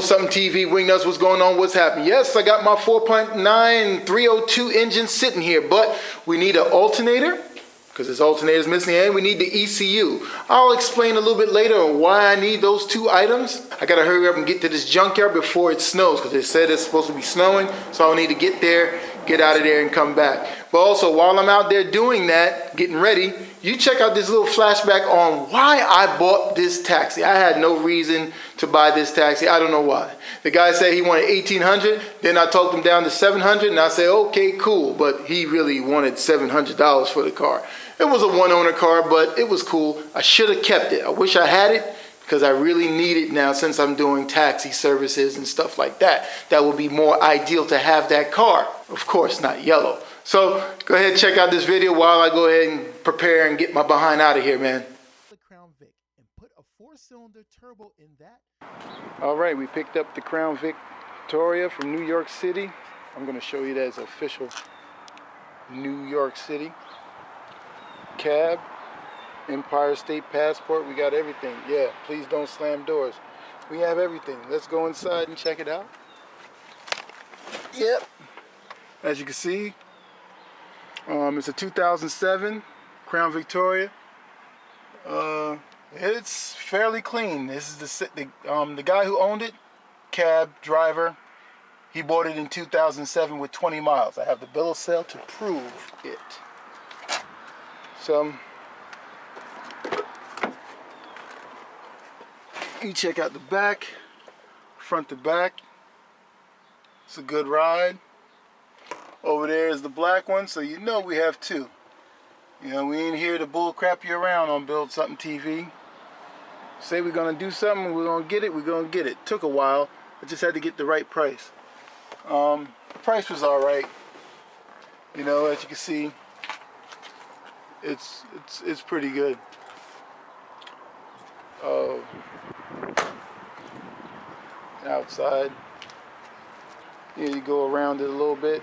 Something TV, Wingnuts, what's going on? What's happening? Yes, I got my 4.9 302 engine sitting here, but we need an alternator because this alternator is missing, and we need the ECU. I'll explain a little bit later on why I need those two items. I gotta hurry up and get to this junkyard before it snows because they said it's supposed to be snowing, so I'll need to get there, get out of there, and come back. But also, while I'm out there doing that, getting ready, you check out this little flashback on why I bought this taxi. I had no reason to buy this taxi. I don't know why. The guy said he wanted $1,800. Then I talked him down to $700, and I said, okay, cool. But he really wanted $700 for the car. It was a one-owner car, but it was cool. I should have kept it. I wish I had it because I really need it now since I'm doing taxi services and stuff like that. That would be more ideal to have that car. Of course, not yellow. So go ahead and check out this video while I go ahead and prepare and get my behind out of here, man. The Crown Vic and put a 4-cylinder turbo in that. All right, we picked up the Crown Victoria from New York City. I'm going to show you that it's official New York City. Cab, Empire State Passport, we got everything. Yeah, please don't slam doors. We have everything. Let's go inside and check it out. Yep. As you can see, it's a 2007 Crown Victoria. It's fairly clean. This is the guy who owned it, cab driver. He bought it in 2007 with 20 miles. I have the bill of sale to prove it. So you check out the back, front to back. It's a good ride. Over there is the black one, so you know we have two. You know, we ain't here to bull crap you around on Build Something TV. Say we're gonna do something, we're gonna get it, we're gonna get it. Took a while, I just had to get the right price. The price was all right. You know, as you can see, it's pretty good. Outside, here you go around it a little bit.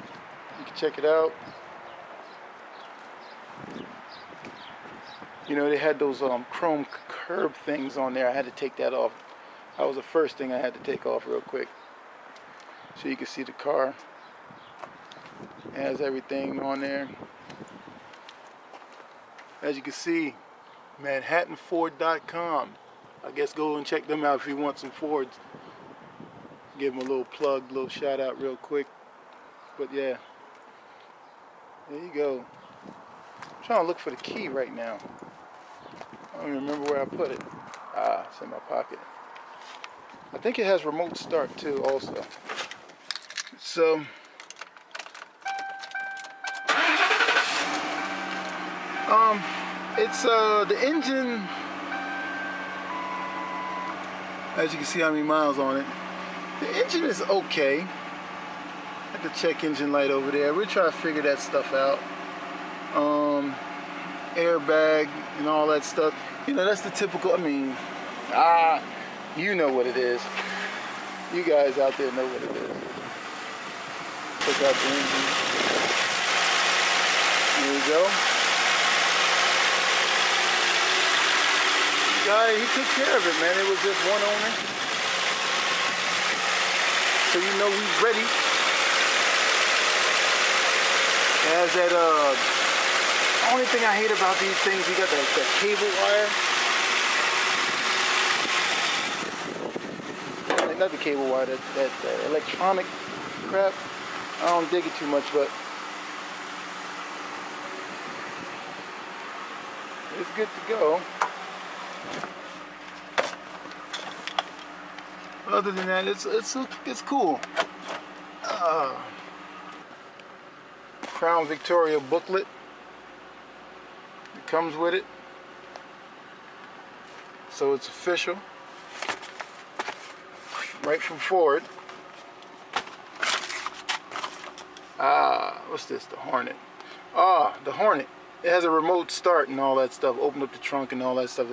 You can check it out. You know, they had those chrome curb things on there. I had to take that off. That was the first thing I had to take off real quick. So you can see the car. It has everything on there. As you can see, ManhattanFord.com. I guess go and check them out if you want some Fords. Give them a little plug, a little shout out real quick. But yeah, there you go. I'm trying to look for the key right now. I don't even remember where I put it. Ah, it's in my pocket. I think it has remote start too also. So it's the engine, as you can see how many miles on it. The engine is okay. I have the check engine light over there. We're trying to figure that stuff out. Airbag and all that stuff. You know, that's the typical, I mean, you know what it is. You guys out there know what it is. Check out the engine. There you go. Guy, he took care of it, man. It was just one owner. So you know he's ready. It has that, only thing I hate about these things, you got that cable wire. Not the cable wire, that electronic crap. I don't dig it too much, but it's good to go. Other than that, it's cool. Crown Victoria booklet. It comes with it, so it's official. Right from Ford. What's this? The Hornet. The Hornet. It has a remote start and all that stuff. Open up the trunk and all that stuff.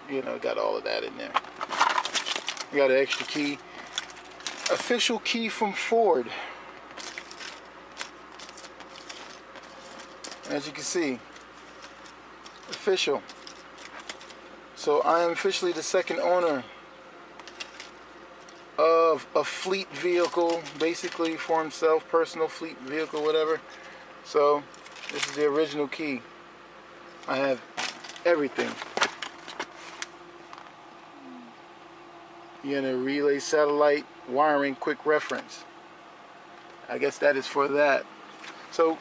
You know, got all of that in there. You got an extra key. Official key from Ford. As you can see, official. So I am officially the second owner of of a fleet vehicle, basically for himself, personal fleet vehicle, whatever. So this is the original key. I have everything. You're gonna relay satellite wiring, quick reference. I guess that is for that. So,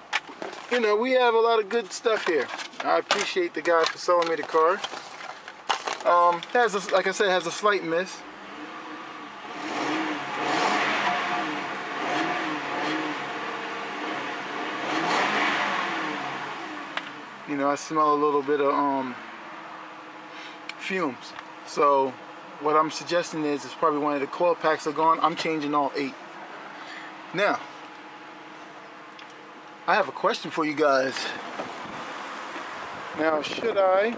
you know, we have a lot of good stuff here. I appreciate the guy for selling me the car. Like I said, has a slight miss. You know, I smell a little bit of fumes. So what I'm suggesting is it's probably one of the coil packs are gone. I'm changing all 8. Now, I have a question for you guys. Now, should I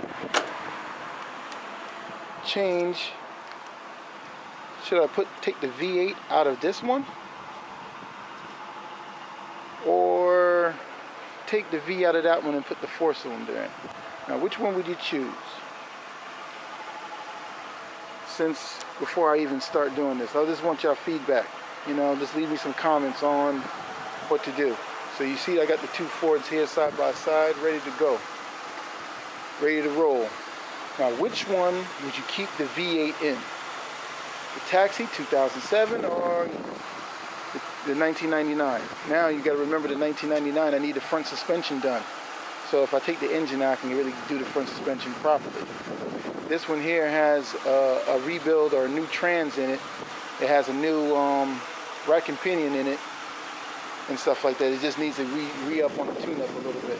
take the V8 out of this one? Or take the V out of that one and put the 4-cylinder in? Now, which one would you choose? Since before I even start doing this, I just want y'all feedback. You know, just leave me some comments on what to do. So you see I got the 2 Fords here side by side, ready to go. Ready to roll. Now, which one would you keep the V8 in? The Taxi 2007 or the 1999? Now you got to remember the 1999, I need the front suspension done. So if I take the engine out, I can really do the front suspension properly. This one here has a rebuild or a new trans in it. It has a new rack and pinion in it and stuff like that. It just needs to re-up on the tune-up a little bit.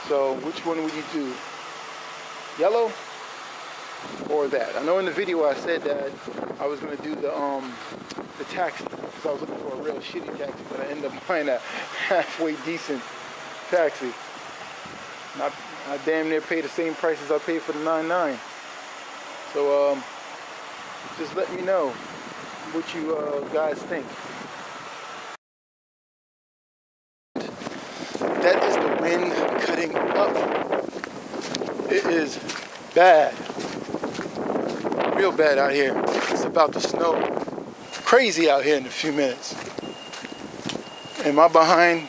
So which one would you do? Yellow or that? I know in the video I said that I was going to do the Taxi because I was looking for a real shitty taxi, but I ended up buying a halfway decent taxi. I damn near pay the same price as I paid for the 99. So just let me know what you guys think. That is the wind cutting up. It is bad. Real bad out here. It's about to snow. Crazy out here in a few minutes. And my behind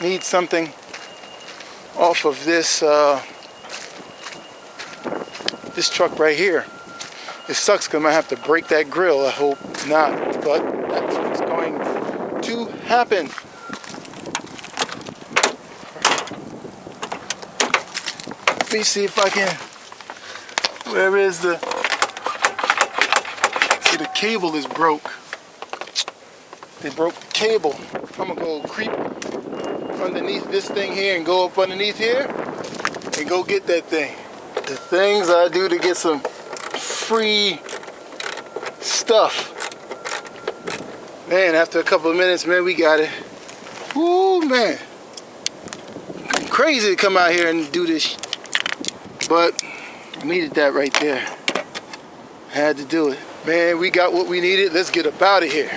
needs something off of this this truck right here. It sucks because I'm gonna have to break that grill. I hope not, but that's what's going to happen. Let me see if I can. Where is the? See, the cable is broke. They broke the cable. I'm gonna go creep underneath this thing here and go up underneath here and go get that thing. The things I do to get some free stuff. Man, after a couple of minutes, man, we got it. Woo, man. Crazy to come out here and do this. But I needed that right there. I had to do it. Man, we got what we needed. Let's get up out of here.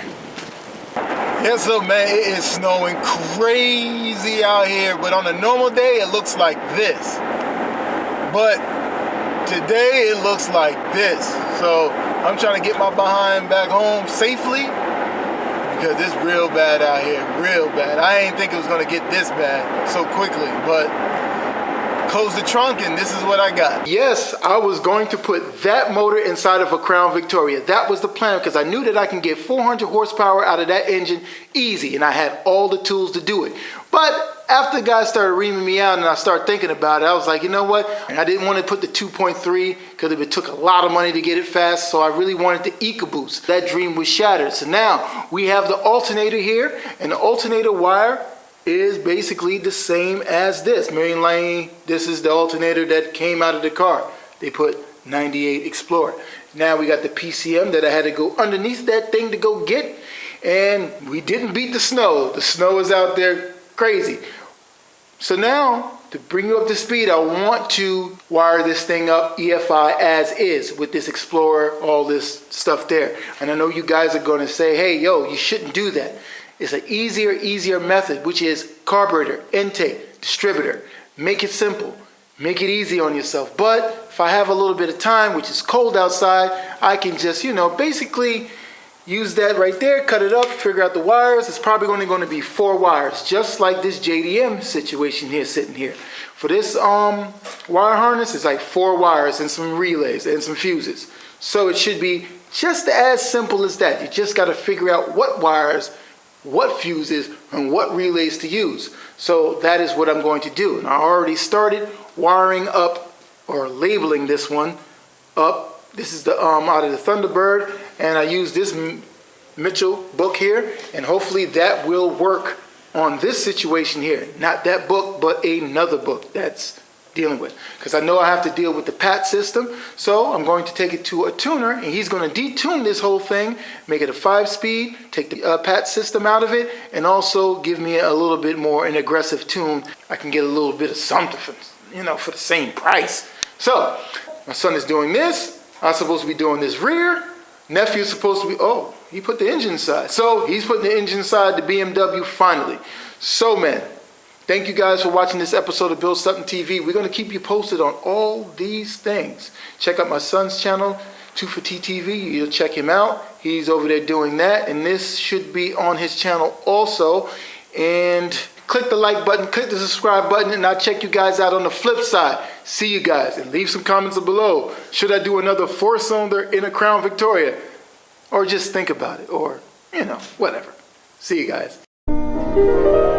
Yeah, so man, it is snowing crazy out here, but on a normal day, it looks like this. But today, it looks like this. So I'm trying to get my behind back home safely because it's real bad out here, real bad. I ain't think it was gonna get this bad so quickly, but close the trunk and this is what I got. Yes, I was going to put that motor inside of a Crown Victoria. That was the plan because I knew that I can get 400 horsepower out of that engine easy, and I had all the tools to do it. But after the guy started reaming me out and I started thinking about it, I was like, you know what? And I didn't want to put the 2.3 because it took a lot of money to get it fast, so I really wanted the Ecoboost. That dream was shattered. So now we have the alternator here, and the alternator wire is basically the same as this. Marion Lane, this is the alternator that came out of the car. They put 98 Explorer. Now we got the PCM that I had to go underneath that thing to go get, and we didn't beat the snow. The snow is out there crazy. So now, to bring you up to speed, I want to wire this thing up EFI as is with this Explorer, all this stuff there. And I know you guys are going to say, hey, yo, you shouldn't do that. It's an easier method, which is carburetor, intake, distributor. Make it simple. Make it easy on yourself. But if I have a little bit of time, which is cold outside, I can just, you know, basically use that right there, cut it up, figure out the wires. It's probably only going to be 4 wires, just like this JDM situation here, sitting here. For this wire harness, it's like 4 wires and some relays and some fuses. So it should be just as simple as that. You just got to figure out what wires, what fuses, and what relays to use. So that is what I'm going to do. And I already started wiring up, or labeling this one up. This is the out of the Thunderbird, and I use this Mitchell book here, and hopefully that will work on this situation here. Not that book, but another book that's dealing with. Because I know I have to deal with the PAT system, so I'm going to take it to a tuner, and he's going to detune this whole thing, make it a 5-speed, take the PAT system out of it, and also give me a little bit more an aggressive tune. I can get a little bit of something for, for the same price. So my son is doing this. I'm supposed to be doing this rear. Nephew's supposed to be, oh, he put the engine inside. So he's putting the engine inside the BMW finally. So, man, thank you guys for watching this episode of Build Something TV. We're going to keep you posted on all these things. Check out my son's channel, 2for-T-TV. You'll check him out. He's over there doing that. And this should be on his channel also. And click the like button, click the subscribe button, and I'll check you guys out on the flip side. See you guys, and leave some comments below. Should I do another 4-cylinder in a Crown Victoria? Or just think about it, or, whatever. See you guys.